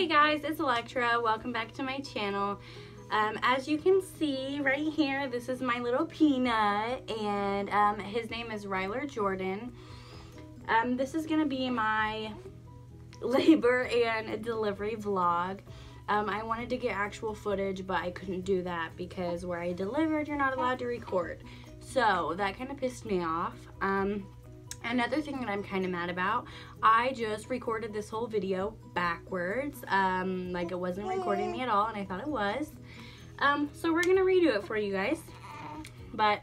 Hey guys, it's Electra. Welcome back to my channel. As you can see right here, this is my little peanut, and his name is Ryler Jordan. This is gonna be my labor and delivery vlog. I wanted to get actual footage, but I couldn't do that because where I delivered, you're not allowed to record. So that kind of pissed me off. Another thing that I'm kind of mad about, I just recorded this whole video backwards, like it wasn't recording me at all, and I thought it was. So we're gonna redo it for you guys. But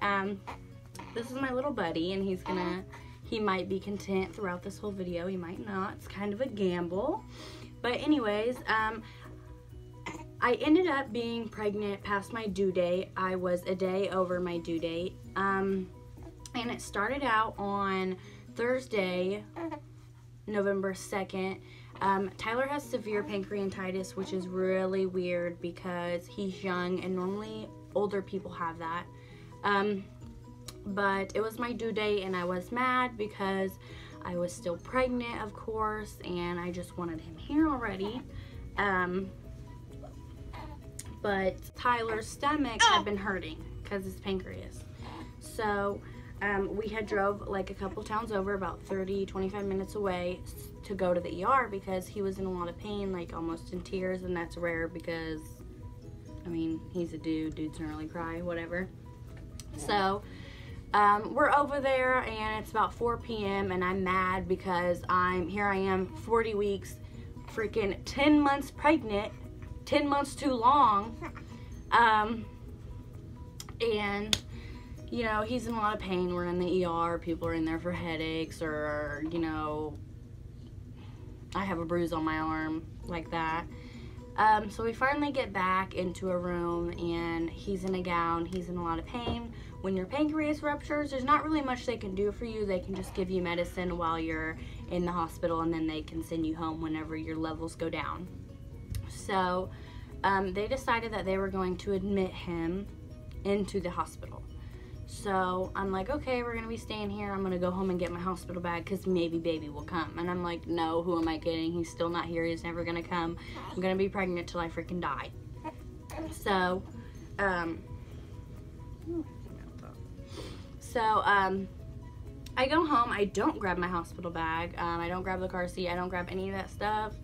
this is my little buddy, and he might be content throughout this whole video, he might not. It's kind of a gamble. But anyways, I ended up being pregnant past my due date. I was a day over my due date. And it started out on Thursday, November 2nd. Tyler has severe pancreatitis, which is really weird because he's young and normally older people have that. But it was my due date and I was mad because I was still pregnant, of course, and I just wanted him here already. But Tyler's stomach had been hurting because his pancreas. So we had drove like a couple towns over, about 25 minutes away, to go to the ER because he was in a lot of pain, like almost in tears, and that's rare because, I mean, he's a dude. Dudes don't really cry, whatever. So we're over there, and it's about 4 p.m., and I'm mad because here I am, 40 weeks, freaking 10 months pregnant, 10 months too long, and you know, he's in a lot of pain. We're in the ER. People are in there for headaches, or, you know, I have a bruise on my arm, like that. So we finally get back into a room, and he's in a gown. He's in a lot of pain. When your pancreas ruptures, there's not really much they can do for you. They can just give you medicine while you're in the hospital, and then they can send you home whenever your levels go down. So they decided that they were going to admit him into the hospital. So I'm like, okay, we're gonna be staying here. I'm gonna go home and get my hospital bag because maybe baby will come. And I'm like, no, who am I kidding? He's still not here. He's never gonna come. I'm gonna be pregnant till I freaking die. So, I go home. I don't grab my hospital bag. I don't grab the car seat. I don't grab any of that stuff.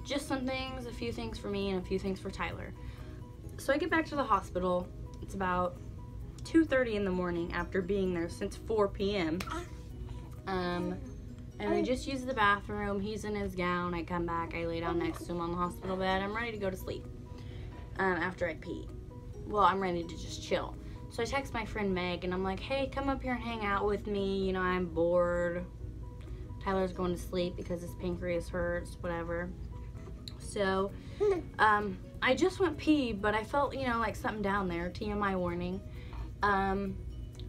Just some things, a few things for me and a few things for Tyler. So I get back to the hospital. It's about 2:30 in the morning after being there since 4 p.m. And I just use the bathroom. He's in his gown. I come back. I lay down next to him on the hospital bed. I'm ready to go to sleep after I pee. Well, I'm ready to just chill. So I text my friend Meg, and I'm like, hey, come up here and hang out with me. You know, I'm bored. Tyler's going to sleep because his pancreas hurts, whatever. So I just went pee, but I felt, you know, like something down there. TMI warning.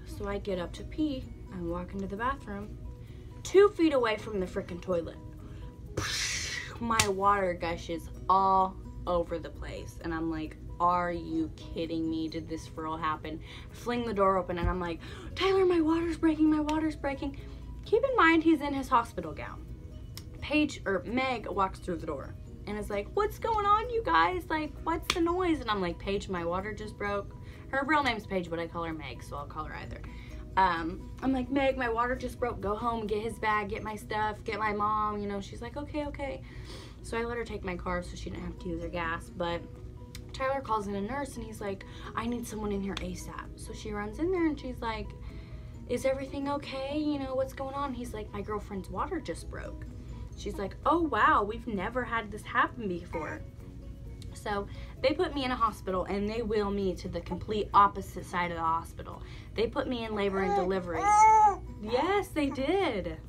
So I get up to pee. I walk into the bathroom. 2 feet away from the freaking toilet, my water gushes all over the place. And I'm like, are you kidding me? Did this for real happen? I fling the door open, and I'm like, Tyler, my water's breaking. My water's breaking. Keep in mind, he's in his hospital gown. Meg walks through the door and is like, what's going on, you guys? Like, what's the noise? And I'm like, Paige, my water just broke. Her real name's Paige, but I call her Meg, so I'll call her either. I'm like, Meg, my water just broke. Go home, get his bag, get my stuff, get my mom. You know, she's like, okay. So I let her take my car so she didn't have to use her gas. But Tyler calls in a nurse, and he's like, I need someone in here ASAP. So she runs in there, and she's like, is everything okay? You know, what's going on? He's like, my girlfriend's water just broke. She's like, oh, wow, we've never had this happen before. So they put me in a hospital, and they wheel me to the complete opposite side of the hospital. They put me in labor and delivery. Yes, they did.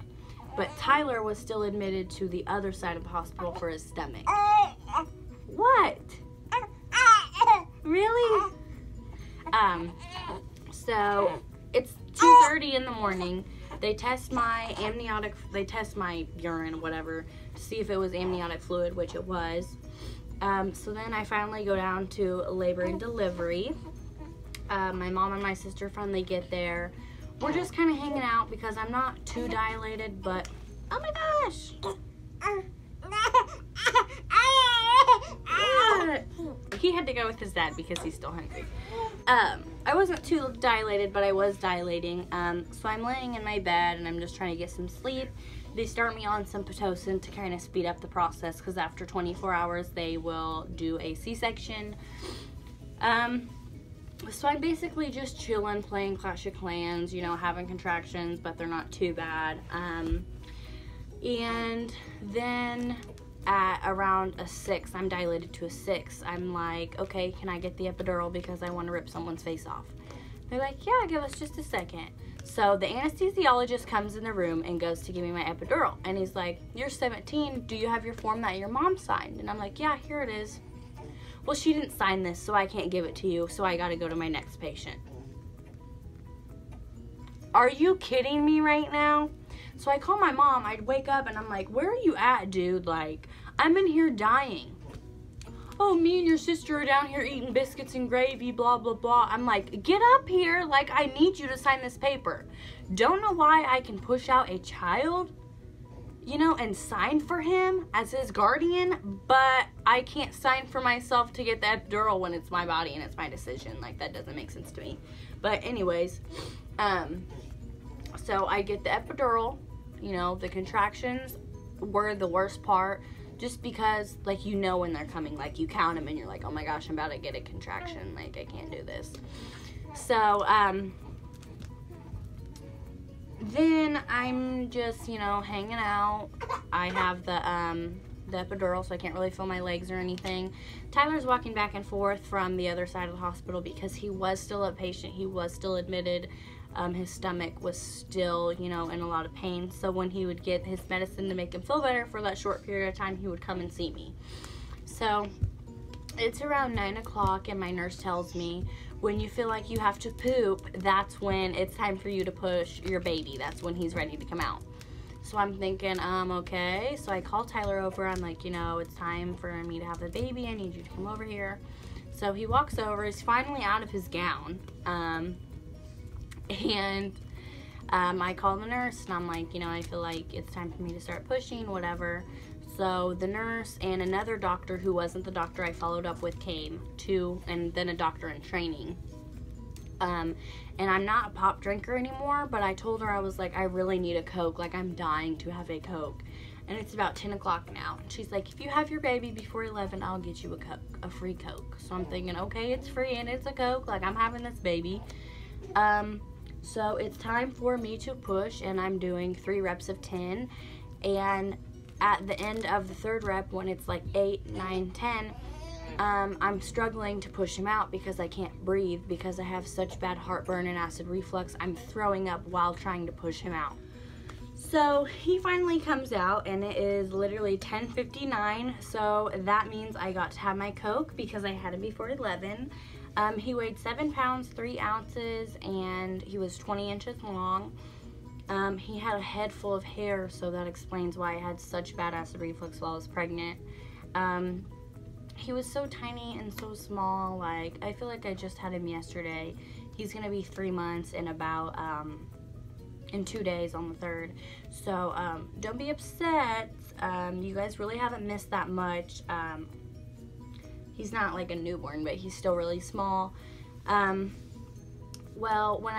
But Tyler was still admitted to the other side of the hospital for his stomach. What? Really? So it's 2:30 in the morning. They test my urine, whatever, to see if it was amniotic fluid, which it was. So then I finally go down to labor and delivery. My mom and my sister finally get there. We're just kind of hanging out because I'm not too dilated, but oh my gosh. mad because he's still hungry. I wasn't too dilated, but I was dilating. So I'm laying in my bed and I'm just trying to get some sleep. They start me on some Pitocin to kind of speed up the process because after 24 hours they will do a C-section. So I'm basically just chilling, playing Clash of Clans, you know, having contractions, but they're not too bad. And then at around a 6, I'm dilated to a 6. I'm like, okay, can I get the epidural because I want to rip someone's face off? They're like, yeah, give us just a second. So the anesthesiologist comes in the room and goes to give me my epidural. And he's like, you're 17, do you have your form that your mom signed? And I'm like, yeah, here it is. Well, she didn't sign this, so I can't give it to you, so I gotta go to my next patient. Are you kidding me right now? So I call my mom, I'd wake up and I'm like, where are you at, dude? Like, I'm in here dying. Oh, me and your sister are down here eating biscuits and gravy, blah, blah, blah. I'm like, get up here, like, I need you to sign this paper. Don't know why I can push out a child, you know, and sign for him as his guardian, but I can't sign for myself to get the epidural when it's my body and it's my decision. Like, that doesn't make sense to me. But anyways, so I get the epidural. You know, the contractions were the worst part just because, like, you know when they're coming. Like, you count them and you're like, oh my gosh, I'm about to get a contraction. Like, I can't do this. So, then I'm just, you know, hanging out. I have the epidural, so I can't really feel my legs or anything. Tyler's walking back and forth from the other side of the hospital because he was still a patient. He was still admitted. His stomach was still, you know, in a lot of pain. So when he would get his medicine to make him feel better for that short period of time, he would come and see me. So it's around 9 o'clock and my nurse tells me, when you feel like you have to poop, that's when it's time for you to push your baby. That's when he's ready to come out. So I'm thinking, okay. So I call Tyler over. I'm like, you know, it's time for me to have the baby. I need you to come over here. So he walks over. He's finally out of his gown. I call the nurse and I'm like, you know, I feel like it's time for me to start pushing, whatever. So the nurse and another doctor who wasn't the doctor I followed up with came too, and then a doctor in training. And I'm not a pop drinker anymore, but I told her, I was like, I really need a Coke. Like, I'm dying to have a Coke. And it's about 10 o'clock now. And she's like, if you have your baby before 11, I'll get you a Coke, a free Coke. So I'm thinking, okay, it's free and it's a Coke. Like, I'm having this baby. So it's time for me to push, and I'm doing 3 reps of 10. And at the end of the 3rd rep, when it's like 8, 9, 10, I'm struggling to push him out because I can't breathe because I have such bad heartburn and acid reflux. I'm throwing up while trying to push him out. So he finally comes out, and it is literally 10:59. So that means I got to have my Coke because I had him before 11. He weighed 7 pounds, 3 ounces, and he was 20 inches long. He had a head full of hair, so that explains why I had such bad acid reflux while I was pregnant. He was so tiny and so small. Like, I feel like I just had him yesterday. He's gonna be 3 months in about, in 2 days on the 3rd. So, don't be upset. You guys really haven't missed that much. He's not like a newborn, but he's still really small. Well, when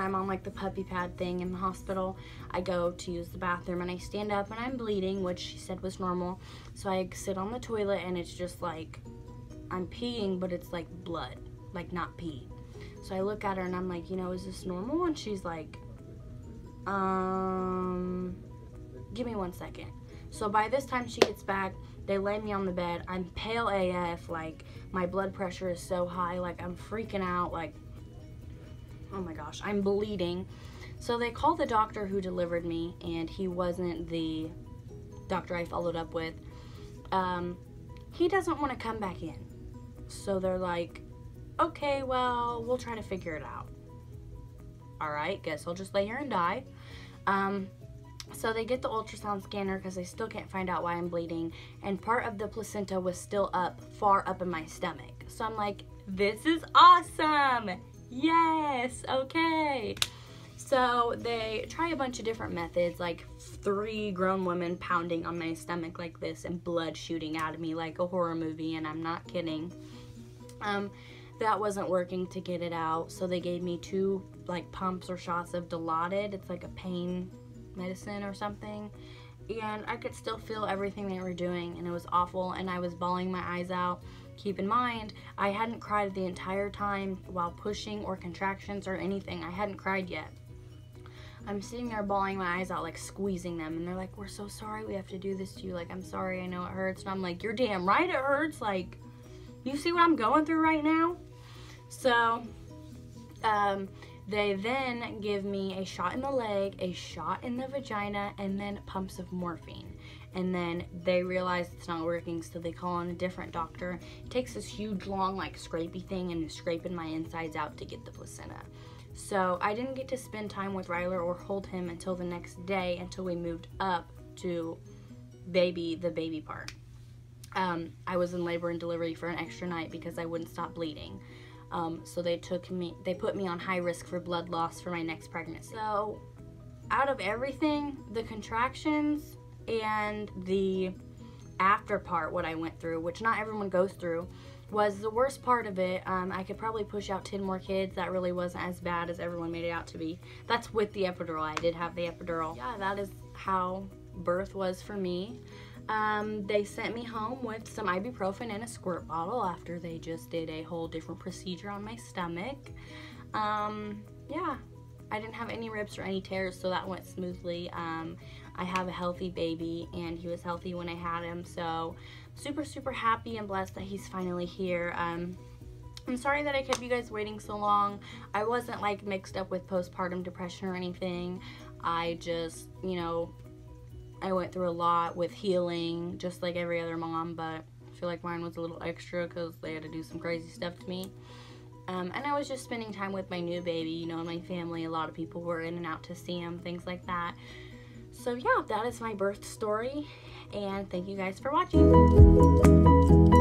I'm on like the puppy pad thing in the hospital, I go to use the bathroom and I stand up and I'm bleeding, which she said was normal. So I sit on the toilet and it's just like, I'm peeing, but it's like blood, like not pee. So I look at her and I'm like, you know, is this normal? And she's like, give me 1 second. So by this time she gets back, they lay me on the bed. I'm pale AF, like my blood pressure is so high, like I'm freaking out, like, oh my gosh, I'm bleeding. So they call the doctor who delivered me, and he wasn't the doctor I followed up with. He doesn't want to come back in. So they're like, okay, well, we'll try to figure it out. All right, guess I'll just lay here and die. So they get the ultrasound scanner because they still can't find out why I'm bleeding, and part of the placenta was still far up in my stomach. So I'm like, this is awesome. Yes, okay. So they try a bunch of different methods, like 3 grown women pounding on my stomach like this and blood shooting out of me like a horror movie, and I'm not kidding. That wasn't working to get it out, so they gave me 2 like pumps or shots of Dilaudid. It's like a pain medicine or something, and I could still feel everything they were doing, and it was awful, and I was bawling my eyes out. Keep in mind, I hadn't cried the entire time while pushing or contractions or anything. I hadn't cried yet. I'm sitting there bawling my eyes out, like squeezing them, and they're like, we're so sorry we have to do this to you, like, I'm sorry, I know it hurts. And I'm like, you're damn right it hurts, like, you see what I'm going through right now? So they then give me a shot in the leg, a shot in the vagina, and then pumps of morphine. And then they realize it's not working, so they call on a different doctor. It takes this huge, long, like, scrapey thing and is scraping my insides out to get the placenta. So I didn't get to spend time with Ryler or hold him until the next day, until we moved up to the baby part. I was in labor and delivery for an extra night because I wouldn't stop bleeding. So they put me on high risk for blood loss for my next pregnancy. So out of everything, the contractions and the after part, what I went through, which not everyone goes through, was the worst part of it. I could probably push out 10 more kids. That really wasn't as bad as everyone made it out to be. That's with the epidural. I did have the epidural. Yeah, that is how birth was for me. They sent me home with some ibuprofen and a squirt bottle after they just did a whole different procedure on my stomach. Yeah, I didn't have any rips or any tears, so that went smoothly. I have a healthy baby, and he was healthy when I had him, so super, super happy and blessed that he's finally here. I'm sorry that I kept you guys waiting so long. I wasn't like mixed up with postpartum depression or anything. I just, you know, I went through a lot with healing, just like every other mom, but I feel like mine was a little extra because they had to do some crazy stuff to me. And I was just spending time with my new baby, you know, and my family. A lot of people were in and out to see him, things like that. So yeah, that is my birth story, and thank you guys for watching.